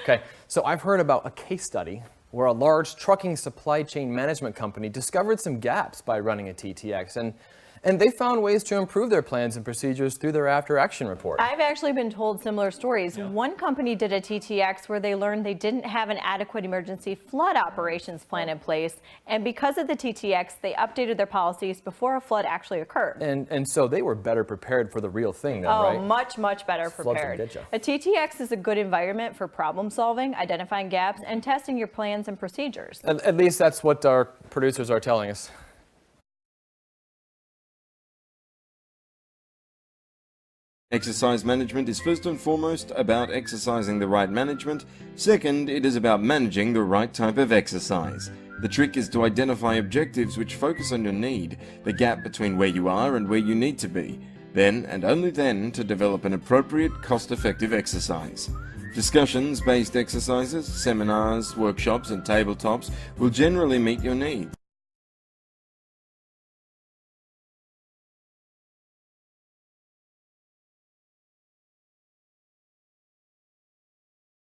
Okay, so I've heard about a case study where a large trucking supply chain management company discovered some gaps by running a TTX, and they found ways to improve their plans and procedures through their after-action report. I've actually been told similar stories. Yeah. One company did a TTX where they learned they didn't have an adequate emergency flood operations plan in place, and because of the TTX, they updated their policies before a flood actually occurred. And so they were better prepared for the real thing then, right? Oh, much better prepared. A TTX is a good environment for problem solving, identifying gaps, and testing your plans and procedures. At least that's what our producers are telling us. Exercise management is first and foremost about exercising the right management. Second, it is about managing the right type of exercise. The trick is to identify objectives which focus on your need, the gap between where you are and where you need to be. Then, and only then, to develop an appropriate, cost-effective exercise. Discussions-based exercises, seminars, workshops and tabletops will generally meet your needs.